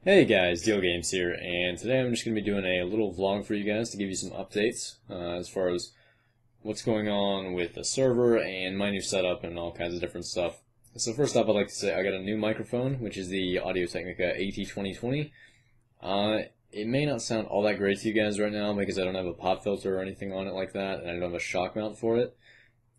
Hey guys, Deal Games here, and today I'm just going to be doing a little vlog for you guys to give you some updates as far as what's going on with the server and my new setup and all kinds of different stuff. So first off, I'd like to say I got a new microphone, which is the Audio-Technica AT2020. It may not sound all that great to you guys right now because I don't have a pop filter or anything on it like that, and I don't have a shock mount for it.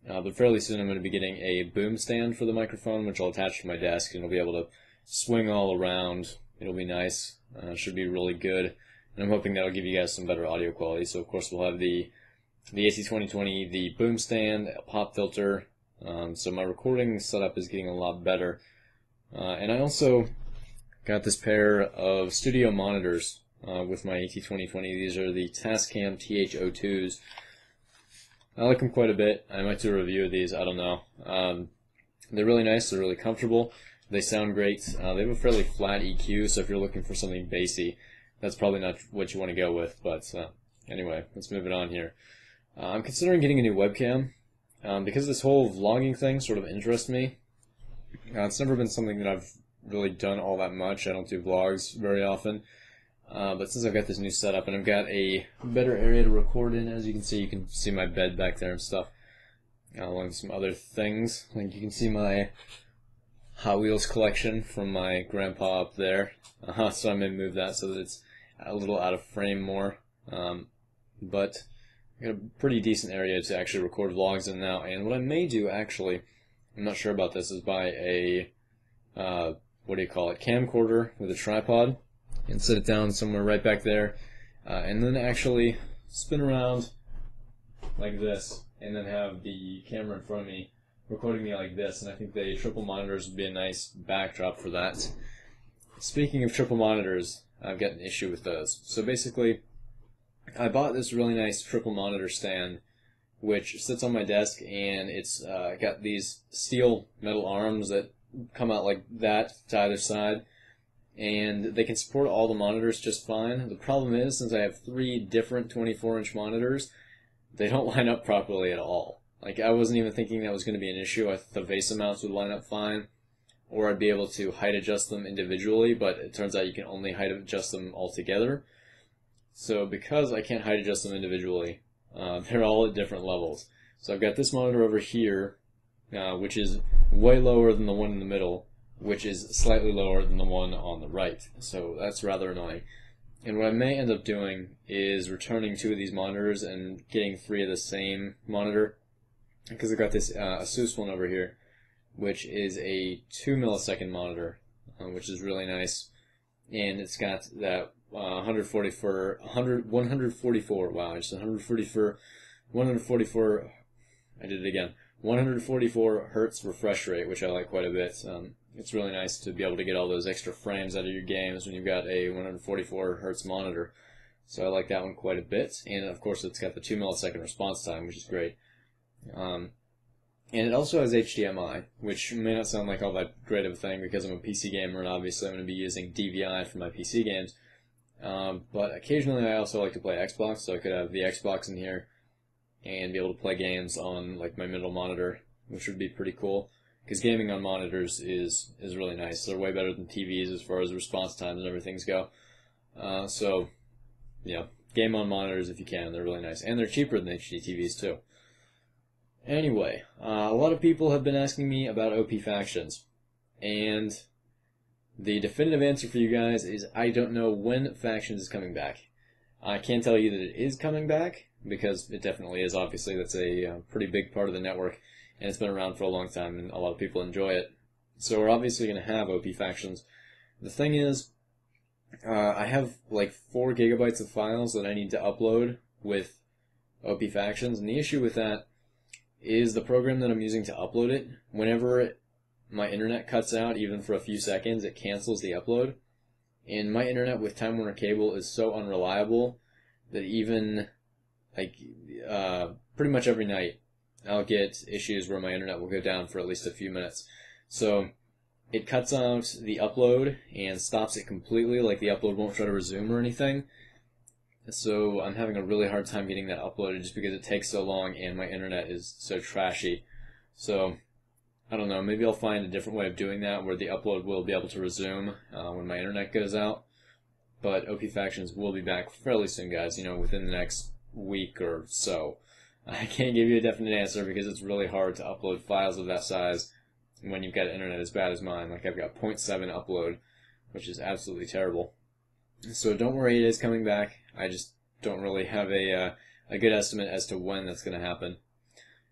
But fairly soon I'm going to be getting a boom stand for the microphone, which I'll attach to my desk, and it'll be able to swing all around. It'll be nice. Should be really good. And I'm hoping that'll give you guys some better audio quality. So of course we'll have the AT2020, the boom stand, a pop filter. So my recording setup is getting a lot better. And I also got this pair of studio monitors with my AT2020. These are the Tascam TH02s. I like them quite a bit. I might do a review of these. I don't know. They're really nice. They're really comfortable. They sound great. They have a fairly flat EQ, so if you're looking for something bassy, that's probably not what you want to go with. But anyway, let's move it on here. I'm considering getting a new webcam because this whole vlogging thing sort of interests me. It's never been something that I've really done all that much. I don't do vlogs very often. But since I've got this new setup and I've got a better area to record in, as you can see my bed back there and stuff, along with some other things. Like you can see my Hot Wheels collection from my grandpa up there. So I may move that so that it's a little out of frame more. But I've got a pretty decent area to actually record vlogs in now. And what I may do, actually, I'm not sure about this, is buy a, what do you call it, camcorder with a tripod and set it down somewhere right back there. And then actually spin around like this and then have the camera in front of me recording me like this, and I think the triple monitors would be a nice backdrop for that. Speaking of triple monitors, I've got an issue with those. So basically, I bought this really nice triple monitor stand, which sits on my desk, and it's got these steel metal arms that come out like that to either side, and they can support all the monitors just fine. The problem is, since I have 3 different 24-inch monitors, they don't line up properly at all. Like, I wasn't even thinking that was going to be an issue. I thought the VESA mounts would line up fine, or I'd be able to height adjust them individually, but it turns out you can only height adjust them all together. So because I can't height adjust them individually, they're all at different levels. So I've got this monitor over here, which is way lower than the one in the middle, which is slightly lower than the one on the right. So that's rather annoying. And what I may end up doing is returning 2 of these monitors and getting 3 of the same monitor, because I've got this Asus one over here, which is a 2 millisecond monitor, which is really nice, and it's got that 144. Wow, I just 144. I did it again. 144 hertz refresh rate, which I like quite a bit. It's really nice to be able to get all those extra frames out of your games when you've got a 144 hertz monitor. So I like that one quite a bit, and of course it's got the 2 millisecond response time, which is great. And it also has HDMI, which may not sound like all that great of a thing because I'm a PC gamer and obviously I'm going to be using DVI for my PC games. But occasionally I also like to play Xbox, so I could have the Xbox in here and be able to play games on like my middle monitor, which would be pretty cool. Because gaming on monitors is really nice. They're way better than TVs as far as response times and everything go. So, yeah, game on monitors if you can. They're really nice. And they're cheaper than HD TVs too. Anyway, a lot of people have been asking me about OP Factions, and the definitive answer for you guys is I don't know when Factions is coming back. I can tell you that it is coming back, because it definitely is. Obviously, that's a pretty big part of the network, and it's been around for a long time, and a lot of people enjoy it. So we're obviously going to have OP Factions. The thing is, I have like 4 gigabytes of files that I need to upload with OP Factions, and the issue with that is the program that I'm using to upload it, whenever my internet cuts out, even for a few seconds, it cancels the upload. And my internet with Time Warner Cable is so unreliable that even, like, pretty much every night, I'll get issues where my internet will go down for at least a few minutes. So it cuts out the upload and stops it completely, like the upload won't try to resume or anything. So I'm having a really hard time getting that uploaded just because it takes so long and my internet is so trashy. So I don't know, maybe I'll find a different way of doing that where the upload will be able to resume when my internet goes out. but OP Factions will be back fairly soon, guys, within the next week or so. I can't give you a definite answer because it's really hard to upload files of that size when you've got internet as bad as mine. Like, I've got 0.7 upload, which is absolutely terrible. So don't worry, it is coming back. I just don't really have a good estimate as to when that's going to happen.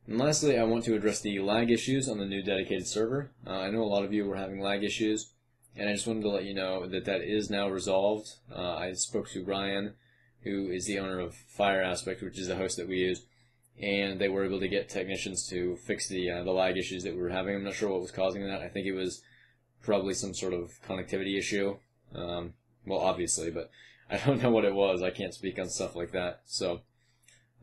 And lastly, I want to address the lag issues on the new dedicated server. I know a lot of you were having lag issues, and I just wanted to let you know that that is now resolved. I spoke to Ryan, who is the owner of Fire Aspect, which is the host that we use, and they were able to get technicians to fix the lag issues that we were having. I'm not sure what was causing that. I think it was probably some sort of connectivity issue. Well, obviously, but I don't know what it was. I can't speak on stuff like that. So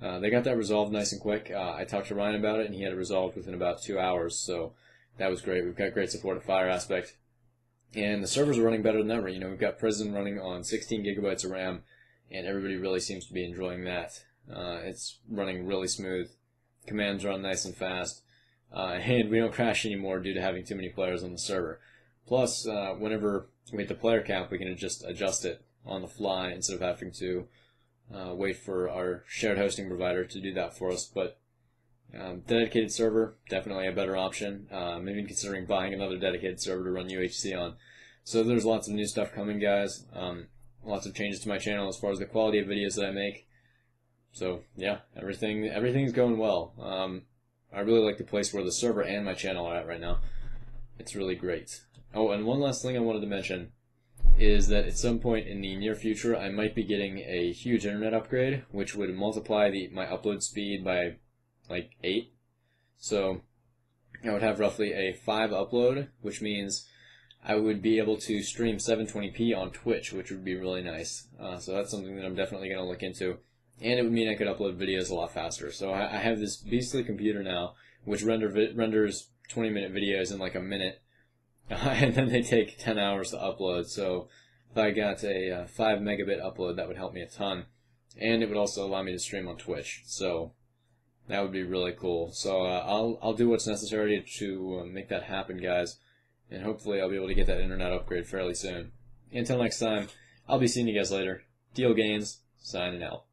they got that resolved nice and quick. I talked to Ryan about it, and he had it resolved within about 2 hours. So that was great. We've got great support at Fire Aspect. And the servers are running better than ever. We've got Prison running on 16 gigabytes of RAM, and everybody really seems to be enjoying that. It's running really smooth. Commands run nice and fast. And we don't crash anymore due to having too many players on the server. Plus, whenever we hit the player count, we can just adjust it on the fly instead of having to wait for our shared hosting provider to do that for us. But dedicated server, definitely a better option. Maybe considering buying another dedicated server to run UHC on. So there's lots of new stuff coming, guys. Lots of changes to my channel as far as the quality of videos that I make. So yeah, everything's going well. I really like the place where the server and my channel are at right now. It's really great. Oh, and one last thing I wanted to mention is that at some point in the near future, I might be getting a huge internet upgrade, which would multiply my upload speed by like 8. So I would have roughly a 5 upload, which means I would be able to stream 720p on Twitch, which would be really nice. So that's something that I'm definitely going to look into. And it would mean I could upload videos a lot faster. So I have this beastly computer now, which renders 20-minute videos in like a minute, and then they take 10 hours to upload. So if I got a 5 megabit upload, that would help me a ton. And it would also allow me to stream on Twitch. So that would be really cool. So I'll do what's necessary to make that happen, guys. And hopefully I'll be able to get that internet upgrade fairly soon. Until next time, I'll be seeing you guys later. Deal Gains, signing out.